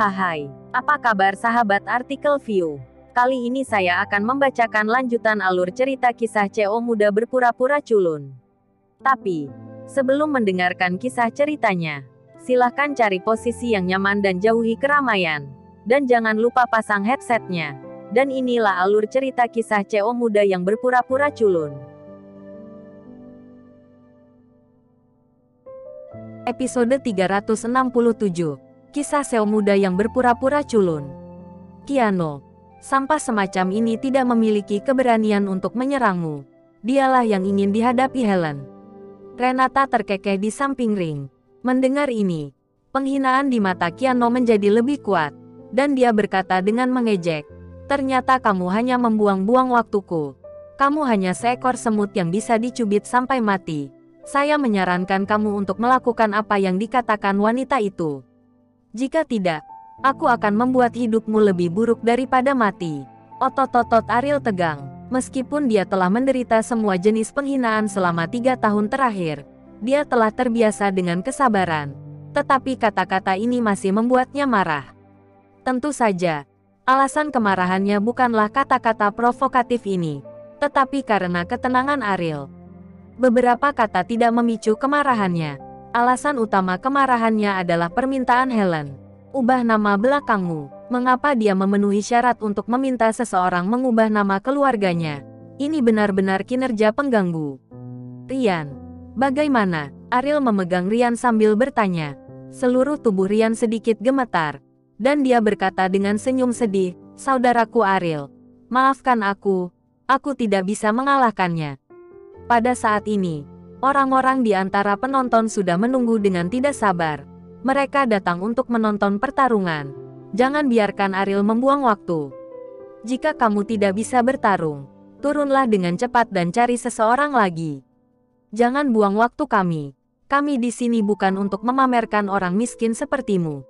Hai, apa kabar sahabat artikel View? Kali ini saya akan membacakan lanjutan alur cerita kisah CO muda berpura-pura culun. Tapi, sebelum mendengarkan kisah ceritanya, silahkan cari posisi yang nyaman dan jauhi keramaian. Dan jangan lupa pasang headsetnya. Dan inilah alur cerita kisah CO muda yang berpura-pura culun. Episode 367. Kisah CEO muda yang berpura-pura culun. Keanu, sampah semacam ini tidak memiliki keberanian untuk menyerangmu. Dialah yang ingin dihadapi Helen. Renata terkekeh di samping ring. Mendengar ini, penghinaan di mata Keanu menjadi lebih kuat. Dan dia berkata dengan mengejek, "Ternyata kamu hanya membuang-buang waktuku. Kamu hanya seekor semut yang bisa dicubit sampai mati. Saya menyarankan kamu untuk melakukan apa yang dikatakan wanita itu. Jika tidak, aku akan membuat hidupmu lebih buruk daripada mati." Otot-otot Ariel tegang. Meskipun dia telah menderita semua jenis penghinaan selama 3 tahun terakhir, dia telah terbiasa dengan kesabaran. Tetapi kata-kata ini masih membuatnya marah. Tentu saja, alasan kemarahannya bukanlah kata-kata provokatif ini, tetapi karena ketenangan Ariel. Beberapa kata tidak memicu kemarahannya. Alasan utama kemarahannya adalah permintaan Helen. "Ubah nama belakangmu." Mengapa dia memenuhi syarat untuk meminta seseorang mengubah nama keluarganya? Ini benar-benar kinerja pengganggu. "Ryan, bagaimana?" Ariel memegang Ryan sambil bertanya. Seluruh tubuh Ryan sedikit gemetar. Dan dia berkata dengan senyum sedih, "Saudaraku Ariel, maafkan aku tidak bisa mengalahkannya." Pada saat ini, orang-orang di antara penonton sudah menunggu dengan tidak sabar. Mereka datang untuk menonton pertarungan. Jangan biarkan Ariel membuang waktu. Jika kamu tidak bisa bertarung, turunlah dengan cepat dan cari seseorang lagi. Jangan buang waktu kami. Kami di sini bukan untuk memamerkan orang miskin sepertimu.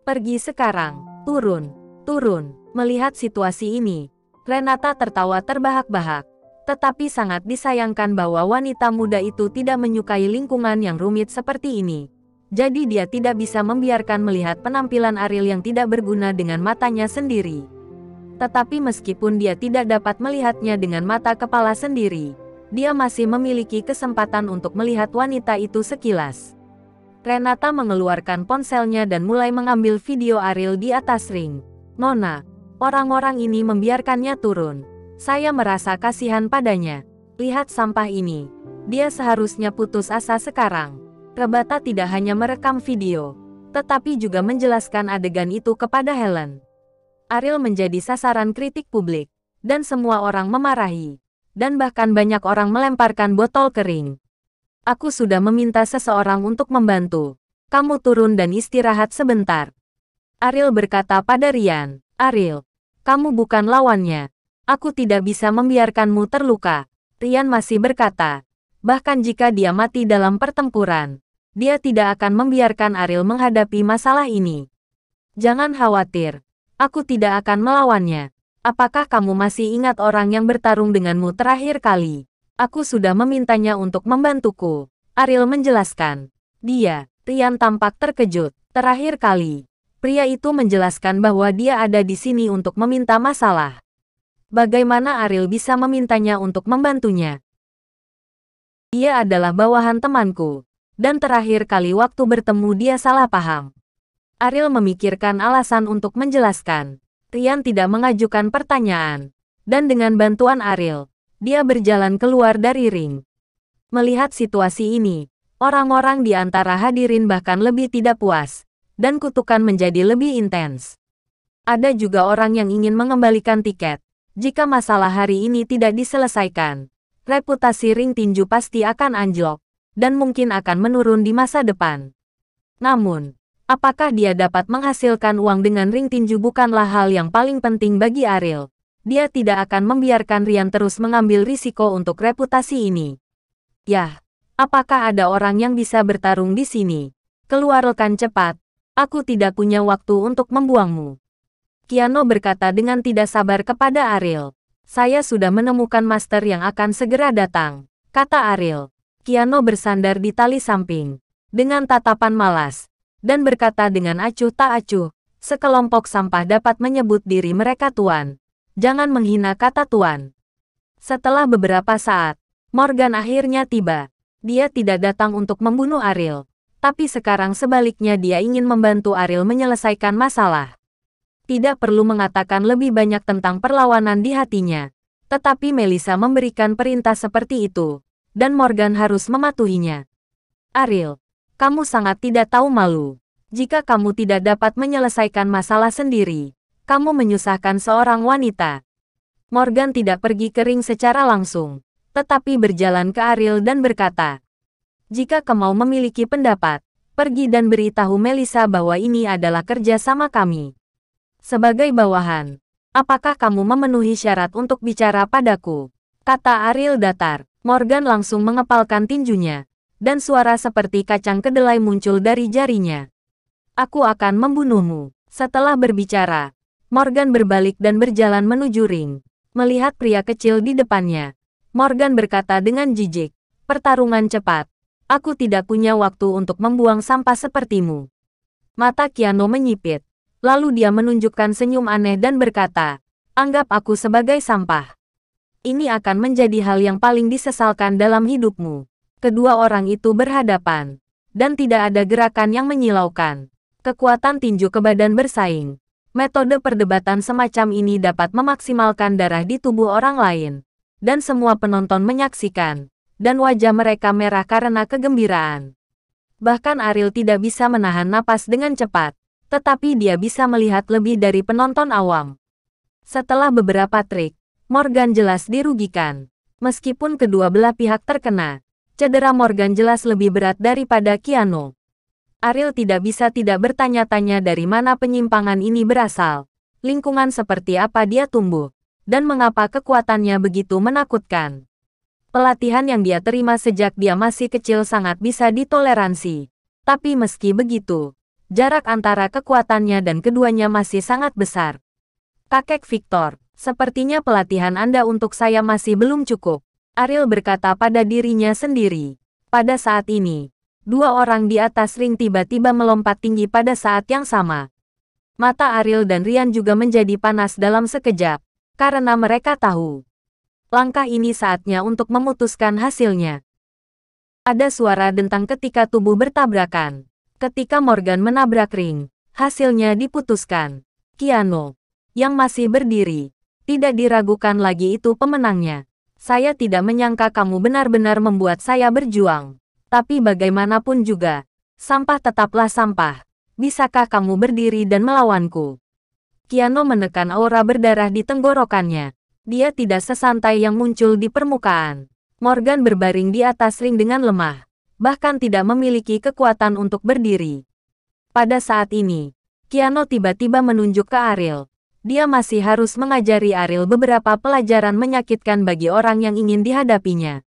Pergi sekarang. Turun. Turun. Melihat situasi ini, Renata tertawa terbahak-bahak. Tetapi sangat disayangkan bahwa wanita muda itu tidak menyukai lingkungan yang rumit seperti ini. Jadi dia tidak bisa membiarkan melihat penampilan Ariel yang tidak berguna dengan matanya sendiri. Tetapi meskipun dia tidak dapat melihatnya dengan mata kepala sendiri, dia masih memiliki kesempatan untuk melihat wanita itu sekilas. Renata mengeluarkan ponselnya dan mulai mengambil video Ariel di atas ring. "Nona, orang-orang ini membiarkannya turun. Saya merasa kasihan padanya. Lihat sampah ini. Dia seharusnya putus asa sekarang." Rebata tidak hanya merekam video, tetapi juga menjelaskan adegan itu kepada Helen. Ariel menjadi sasaran kritik publik, dan semua orang memarahi. Dan bahkan banyak orang melemparkan botol kering. "Aku sudah meminta seseorang untuk membantu. Kamu turun dan istirahat sebentar." Ariel berkata pada Ryan, "Ariel, kamu bukan lawannya. Aku tidak bisa membiarkanmu terluka." Ryan masih berkata, bahkan jika dia mati dalam pertempuran, dia tidak akan membiarkan Ariel menghadapi masalah ini. "Jangan khawatir, aku tidak akan melawannya. Apakah kamu masih ingat orang yang bertarung denganmu terakhir kali? Aku sudah memintanya untuk membantuku." Ariel menjelaskan. Ryan tampak terkejut. "Terakhir kali?" Pria itu menjelaskan bahwa dia ada di sini untuk meminta masalah. Bagaimana Ariel bisa memintanya untuk membantunya? "Dia adalah bawahan temanku. Dan terakhir kali waktu bertemu dia salah paham." Ariel memikirkan alasan untuk menjelaskan. Ryan tidak mengajukan pertanyaan. Dan dengan bantuan Ariel, dia berjalan keluar dari ring. Melihat situasi ini, orang-orang di antara hadirin bahkan lebih tidak puas. Dan kutukan menjadi lebih intens. Ada juga orang yang ingin mengembalikan tiket. Jika masalah hari ini tidak diselesaikan, reputasi ring tinju pasti akan anjlok, dan mungkin akan menurun di masa depan. Namun, apakah dia dapat menghasilkan uang dengan ring tinju bukanlah hal yang paling penting bagi Ariel. Dia tidak akan membiarkan Ryan terus mengambil risiko untuk reputasi ini. "Yah, apakah ada orang yang bisa bertarung di sini? Keluarkan cepat, aku tidak punya waktu untuk membuangmu." Keanu berkata dengan tidak sabar kepada Ariel. "Saya sudah menemukan master yang akan segera datang," kata Ariel. Keanu bersandar di tali samping, dengan tatapan malas, dan berkata dengan acuh tak acuh, Sekelompok sampah dapat menyebut diri mereka tuan. Jangan menghina kata tuan. Setelah beberapa saat, Morgan akhirnya tiba. Dia tidak datang untuk membunuh Ariel. Tapi sekarang sebaliknya dia ingin membantu Ariel menyelesaikan masalah. Tidak perlu mengatakan lebih banyak tentang perlawanan di hatinya. Tetapi Melissa memberikan perintah seperti itu. Dan Morgan harus mematuhinya. Ariel, kamu sangat tidak tahu malu. Jika kamu tidak dapat menyelesaikan masalah sendiri, kamu menyusahkan seorang wanita. Morgan tidak pergi ke ring secara langsung, tetapi berjalan ke Ariel dan berkata, "Jika kamu memiliki pendapat, pergi dan beritahu Melissa bahwa ini adalah kerja sama kami. Sebagai bawahan, apakah kamu memenuhi syarat untuk bicara padaku?" Kata Ariel datar. Morgan langsung mengepalkan tinjunya, dan suara seperti kacang kedelai muncul dari jarinya. "Aku akan membunuhmu." Setelah berbicara, Morgan berbalik dan berjalan menuju ring. Melihat pria kecil di depannya, Morgan berkata dengan jijik, "Pertarungan cepat. Aku tidak punya waktu untuk membuang sampah sepertimu." Mata Keanu menyipit. Lalu dia menunjukkan senyum aneh dan berkata, "Anggap aku sebagai sampah. Ini akan menjadi hal yang paling disesalkan dalam hidupmu." Kedua orang itu berhadapan, dan tidak ada gerakan yang menyilaukan. Kekuatan tinju ke badan bersaing. Metode perdebatan semacam ini dapat memaksimalkan darah di tubuh orang lain. Dan semua penonton menyaksikan. Dan wajah mereka merah karena kegembiraan. Bahkan Ariel tidak bisa menahan napas dengan cepat. Tetapi dia bisa melihat lebih dari penonton awam. Setelah beberapa trik, Morgan jelas dirugikan. Meskipun kedua belah pihak terkena, cedera Morgan jelas lebih berat daripada Keanu. Ariel tidak bisa tidak bertanya-tanya dari mana penyimpangan ini berasal, lingkungan seperti apa dia tumbuh, dan mengapa kekuatannya begitu menakutkan. Pelatihan yang dia terima sejak dia masih kecil sangat bisa ditoleransi. Tapi meski begitu, jarak antara kekuatannya dan keduanya masih sangat besar. "Kakek Victor, sepertinya pelatihan Anda untuk saya masih belum cukup," Ariel berkata pada dirinya sendiri. Pada saat ini, dua orang di atas ring tiba-tiba melompat tinggi pada saat yang sama. Mata Ariel dan Ryan juga menjadi panas dalam sekejap, karena mereka tahu. Langkah ini saatnya untuk memutuskan hasilnya. Ada suara dentang ketika tubuh bertabrakan. Ketika Morgan menabrak ring, hasilnya diputuskan. Keanu, yang masih berdiri, tidak diragukan lagi itu pemenangnya. "Saya tidak menyangka kamu benar-benar membuat saya berjuang. Tapi bagaimanapun juga, sampah tetaplah sampah. Bisakah kamu berdiri dan melawanku?" Keanu menekan aura berdarah di tenggorokannya. Dia tidak sesantai yang muncul di permukaan. Morgan berbaring di atas ring dengan lemah, bahkan tidak memiliki kekuatan untuk berdiri. Pada saat ini, Keanu tiba-tiba menunjuk ke Ariel. Dia masih harus mengajari Ariel beberapa pelajaran menyakitkan bagi orang yang ingin dihadapinya.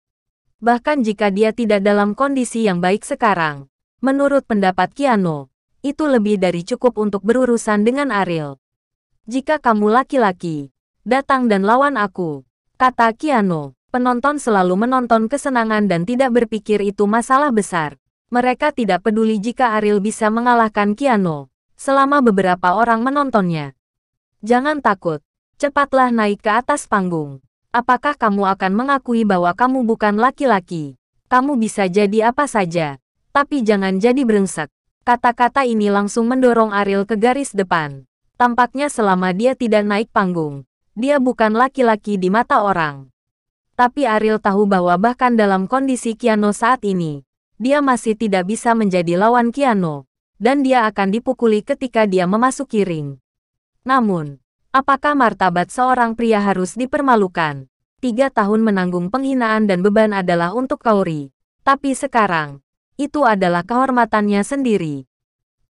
Bahkan jika dia tidak dalam kondisi yang baik sekarang, menurut pendapat Keanu, itu lebih dari cukup untuk berurusan dengan Ariel. "Jika kamu laki-laki, datang dan lawan aku," kata Keanu. Penonton selalu menonton kesenangan dan tidak berpikir itu masalah besar. Mereka tidak peduli jika Ariel bisa mengalahkan Keanu, selama beberapa orang menontonnya. "Jangan takut, cepatlah naik ke atas panggung. Apakah kamu akan mengakui bahwa kamu bukan laki-laki? Kamu bisa jadi apa saja, tapi jangan jadi brengsek." Kata-kata ini langsung mendorong Ariel ke garis depan. Tampaknya selama dia tidak naik panggung, dia bukan laki-laki di mata orang. Tapi Ariel tahu bahwa bahkan dalam kondisi Keanu saat ini, dia masih tidak bisa menjadi lawan Keanu, dan dia akan dipukuli ketika dia memasuki ring. Namun, apakah martabat seorang pria harus dipermalukan? 3 tahun menanggung penghinaan dan beban adalah untuk Kaori. Tapi sekarang, itu adalah kehormatannya sendiri.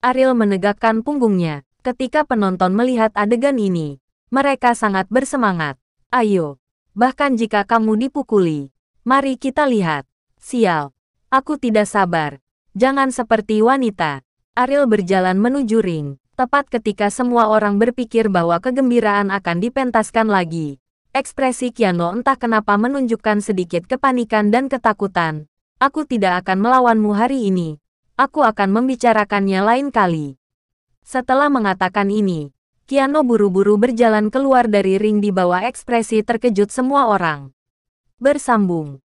Ariel menegakkan punggungnya. Ketika penonton melihat adegan ini, mereka sangat bersemangat. "Ayo, bahkan jika kamu dipukuli, mari kita lihat." "Sial, aku tidak sabar. Jangan seperti wanita." Ariel berjalan menuju ring. Tepat ketika semua orang berpikir bahwa kegembiraan akan dipentaskan lagi, ekspresi Keanu entah kenapa menunjukkan sedikit kepanikan dan ketakutan. "Aku tidak akan melawanmu hari ini. Aku akan membicarakannya lain kali." Setelah mengatakan ini, Kiano buru-buru berjalan keluar dari ring di bawah ekspresi terkejut semua orang. Bersambung.